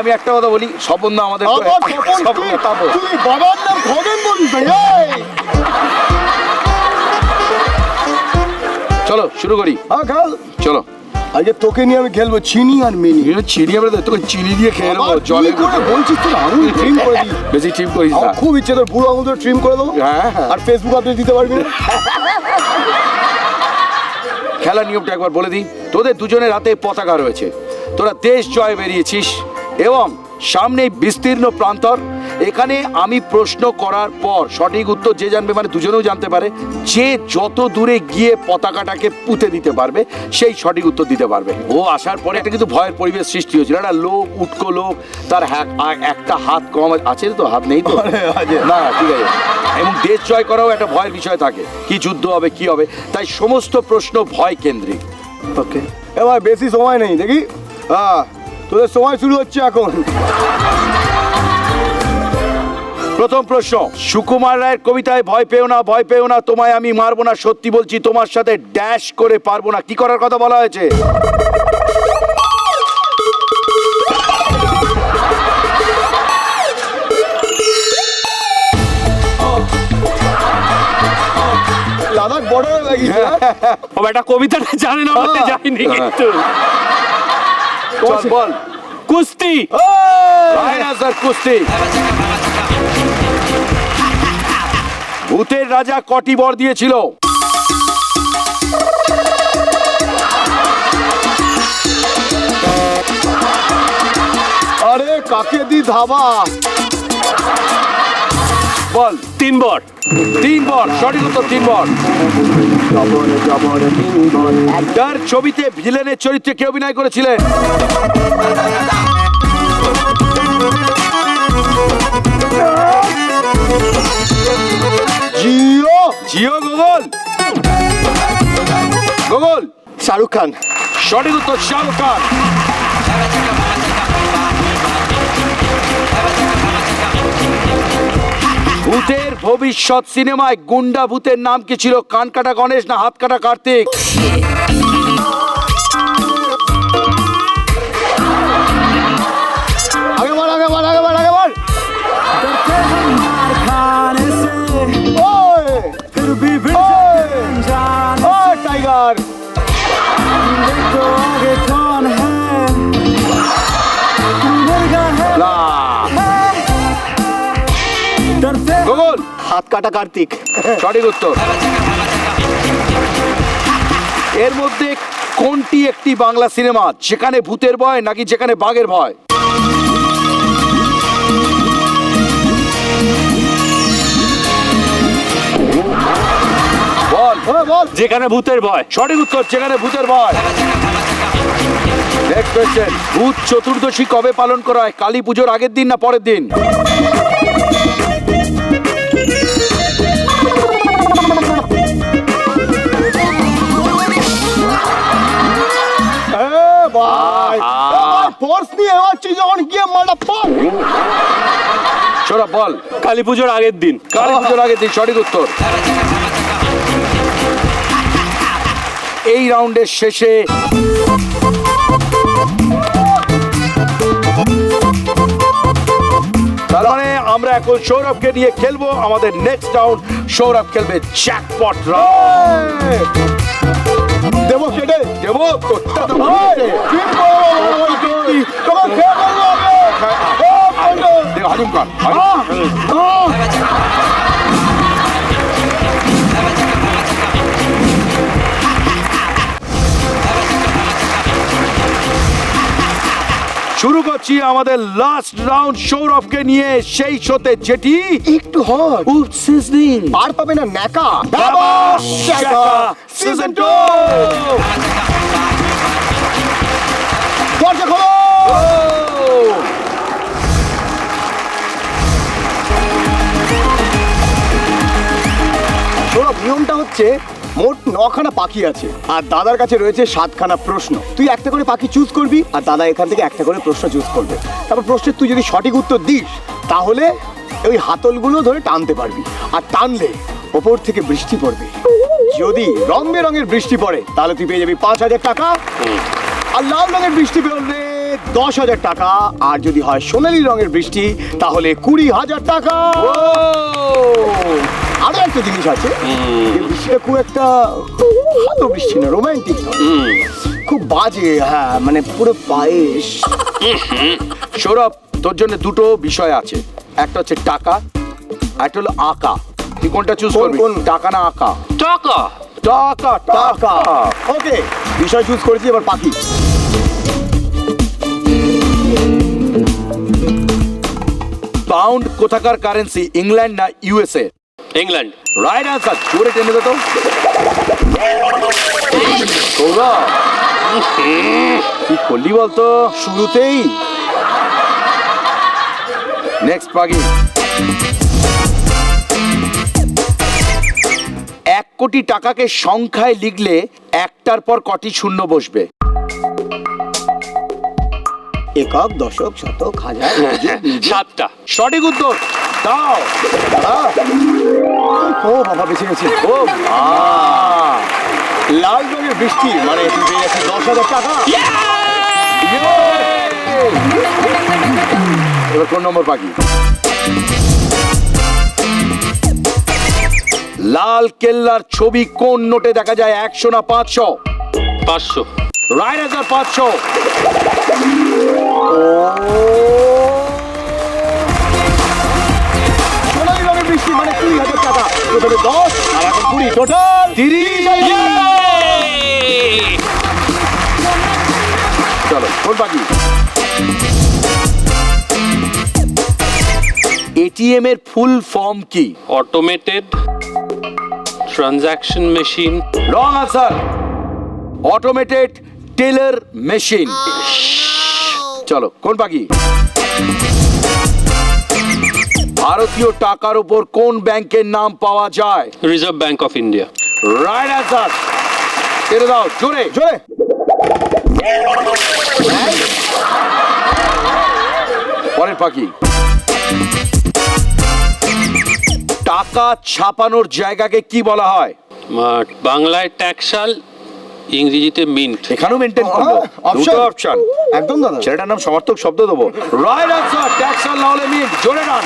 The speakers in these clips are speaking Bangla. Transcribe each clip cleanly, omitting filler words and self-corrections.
আমি একটা কথা বলি, স্বপন দা আমাদের তুই বাবার নাম খগেন বলিস? চলো শুরু করি। হ্যাঁ খেল, চলো। আজকে তোকে নিয়ে আমি খেলবো চিনি আর মিনি। চিনি আমরা তোকে চিনি দিয়ে খেয়ে নেবো। জলে করে বলছিস তোর আঙুল ট্রিম করে দিই। বেশি ট্রিম করিস না। খুব ইচ্ছে তোর বুড়ো আঙুল ট্রিম করে দেবো। হ্যাঁ আর ফেসবুক আপডেট দিতে পারবি না। খেলার নিয়মটা একবার বলে দিই। তোদের দুজনের হাতে পতাকা রয়েছে, তোরা দেশ জয় বেরিয়েছিস এবং সামনে বিস্তীর্ণ প্রান্তর। এখানে আমি প্রশ্ন করার পর সঠিক উত্তর যে জানবে, মানে দুজনেও জানতে পারে, যে যত দূরে গিয়ে পতাকাটাকে পুঁতে দিতে পারবে সেই সঠিক উত্তর দিতে পারবে। ও আসার পরে একটা কিন্তু ভয়ের পরিবেশ সৃষ্টি হয়েছিল। একটা লোক, উটকো লোক, তার একটা হাত কম আছে, তো হাত নেই তো না, ঠিক আছে। এবং দেশ জয় করাও একটা ভয়ের বিষয় থাকে, কি যুদ্ধ হবে কি হবে, তাই সমস্ত প্রশ্ন ভয় কেন্দ্রিক। ওকে, এবার বেশি সময় নেই, দেখি। হ্যাঁ, তোদের সময় শুরু হচ্ছে এখন। প্রথম প্রশ্ন, সুকুমার রায়ের কবিতায় ভয় পেও না, ভয় পেও না, তোমায় আমি মারবো না, সত্যি বলছি তোমার সাথে ড্যাশ করে পারবো না, কি করার কথা বলা হয়েছে? লাদাখ বর্ডারে লাগিয়েছে। ও বেটা কবিতাটা জানে না বলতে যাইনি কিন্তু। চল বল। কুস্তি। রাইট আনসার, কুস্তি। ভূতের রাজা কটি বর দিয়েছিল? আরে কাকে দি ধাবা? বল। 3 বর। 3 বর, সঠিক উত্তর 3 বর। তার ছবিতে ভিলেনের চরিত্রে কে অভিনয় করেছিলেন? জিও। জিও। গুগল। গুগল। শাহরুখ খান। সঠিক উত্তর শাহরুখ খান। ভূতের ভবিষ্যৎ সিনেমায় গুন্ডা ভূতের নাম কি ছিল? কান কাটা গণেশ না হাত কাটা কার্তিক? আগেবার আগেবার আগেবার আগেবার। টাইগার। গুগল। হাত কাটা কার্তিক। সঠিক উত্তর। এর মধ্যে কোনটি একটি বাংলা সিনেমা যেখানে ভূতের ভয় নাকি যেখানে বাঘের ভয়? বল। বল। যেখানে ভূতের ভয়। সঠিক উত্তর, যেখানে ভূতের ভয়। নেক্সট কোয়েশ্চেন, ভূত চতুর্দশী কবে পালন করা হয়? কালী পুজোর আগের দিন না পরের দিন? বল। কালী পুজোর আগের দিন। কালী পুজোর আগের দিন, সঠিক উত্তর। এই রাউন্ডের শেষে তার মানে আমরা এখন সৌরভকে নিয়ে খেলবো আমাদের নেক্সট রাউন্ড। সৌরভ খেলবে জ্যাকপট রাউন্ড। দেবো কেটে দেবো তোরটা তো হাজুম কর। শুরু করছি আমাদের লাস্ট রাউন্ড সৌরভকে নিয়ে, সেই শোতে যেটি একটু হট সিজনিং আর পাবে না ন্যাকা সিজন 2। দরজা খোলো। সৌরভ, নিয়মটা হচ্ছে মোট 9খানা পাখি আছে আর দাদার কাছে রয়েছে 7খানা প্রশ্ন। তুই একটা করে পাখি চুজ করবি আর দাদা এখান থেকে একটা করে প্রশ্ন চুজ করবে। তারপর প্রশ্নের তুই যদি সঠিক উত্তর দিস তাহলে ওই হাতলগুলো ধরে টানতে পারবি, আর টানলে ওপর থেকে বৃষ্টি পড়বে। যদি রং বেরঙের বৃষ্টি পড়ে তাহলে তুই পেয়ে যাবি 5,000 টাকা, আর লাল রঙের বৃষ্টি পড়লে 10,000 টাকা, আর যদি হয় সোনালী রঙের বৃষ্টি তাহলে 20,000 টাকা। আরো একটা জিনিস আছে, এই বৃষ্টিটা খুব একটা ভালো বৃষ্টি না, রোমান্টিক খুব বাজে, হ্যাঁ মানে পুরো পায়েস। সৌরভ, তোর জন্য দুটো বিষয় আছে, একটা হচ্ছে টাকা, একটা হলো আঁকা। তুই কোনটা চুজ করবি? কোন? টাকা না আঁকা? টাকা। টাকা টাকা। ওকে, বিষয় চুজ করেছি, এবার পাখি। পাউন্ড কোথাকার কারেন্সি, ইংল্যান্ড না ইউএসএ? ইংল্যান্ড। রাইট আনসার, জোরে টেনে দে তো। সৌরভ, কি করলি বলতো শুরুতেই নেক্সট পাগি। 1 কোটি টাকাকে সংখ্যায় লিখলে একটার পর কটি শূন্য বসবে? একক, দশক, শতক, হাজার, অযুত, নিযুত। 7টা। সঠিক উত্তর দাও। ও বাবা, বেঁচে গেছি। ও মা, লাল রঙের বৃষ্টি মানে তুই পেয়ে গেছিস 10,000 টাকা। এবার কোন নম্বর পাখি? লাল কেল্লার ছবি কোন নোটে দেখা যায়, 100 না 500? 500। Right answer, 500। সোনালী রঙের বৃষ্টি মানে 20,000 টাকা। প্রথমে 10 আর এখন 20, টোটাল 30। চলো, কোন পাখি? এটিএম এর ফুল ফর্ম কি? Automated transaction machine. Wrong answer, automated teller machine. চলো, কোন পাখি? ভারতীয় টাকার উপর কোন ব্যাংকের নাম পাওয়া যায়? Reserve bank of India. Right answer, টেনে দাও জোরে। জোরে। পরের পাখি। টাকা ছাপানোর জায়গাকে কি বলা হয়? বাংলায় ট্যাক্সাল, ইংরেজিতে মিন্ট। এখানেও মেনটেন করবো, দুটো অপশন। একদম দাদা। ছেলেটার নাম সমর্থক শব্দ দেবো। রাইট আনসার, ট্যাক্সাল না হলে মিন্ট। জোরে ডান।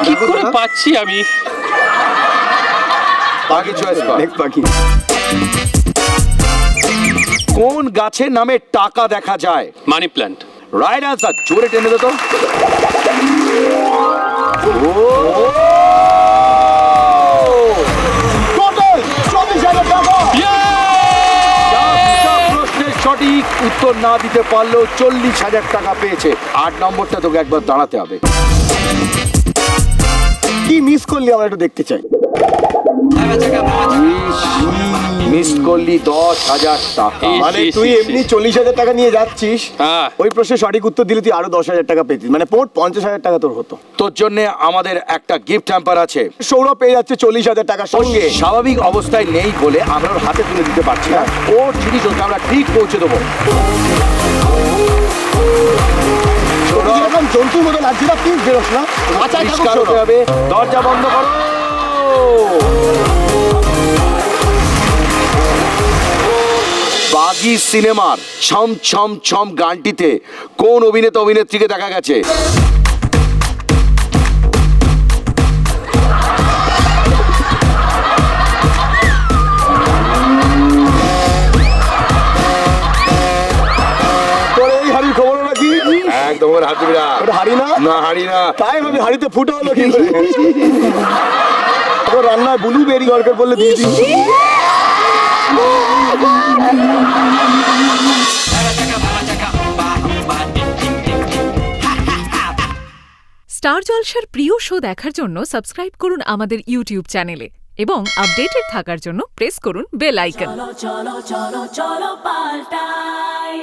কি করে পাচ্ছি আমি? পাখি চয়েস কর। নেক্সট পাখি। কোন গাছের নামে টাকা দেখা যায়? Money plant. রাইট আনসার, জোরে টেনে দে তো। টোটাল 24,000 টাকা। প্রশ্নের সঠিক উত্তর না দিতে পারলেও 40,000 টাকা পেয়েছে। 8 নম্বরটা তোকে একবার দাঁড়াতে হবে। কি মিস করলি আমরা একটু দেখতে চাই। মিস করলি 10,000 টাকা। মানে তুই এমনি 40,000 টাকা নিয়ে যাচ্ছিস, হ্যাঁ। ওই প্রশ্নের সঠিক উত্তর দিলে তুই আরো 10,000 টাকা পেতিস, মানে মোট 50,000 টাকা তোর হতো। তোর জন্য আমাদের একটা গিফট হ্যাম্পার আছে। সৌরভ পেয়ে যাচ্ছে 40,000 টাকার সঙ্গে। স্বাভাবিক অবস্থায় নেই বলে আমরা ওর হাতে তুলে দিতে পারছি না। ওর জিনিস ওকে আমরা ঠিক পৌঁছে দেবো। যেরকম জন্তুর মতো লাগছে না, প্লিজ বেরোস না, মাথায় থাকুক পরিষ্কার হতে সৌরভ। হবে। দরজা বন্ধ করো। বাগি সিনেমার ছম ছম ছম গানটিতে কোন অভিনেতা অভিনেত্রীকে দেখা গেছে? তোর এই হাড়ির খবর নাকি? একদম হাত দিবি না। ওটা হাড়ি না? না, হাঁড়ি না। তাই ভাবি হাড়িতে ফুটো হলো কি করে? তোর রান্নায় ব্লুবেরি দরকার পড়লে দিয়ে দিই। স্টার জলসার প্রিয় শো দেখার জন্য সাবস্ক্রাইব করুন আমাদের ইউটিউব চ্যানেলে এবং আপডেটেড থাকার জন্য প্রেস করুন bell icon. cholo, cholo, cholo, cholo, paltai.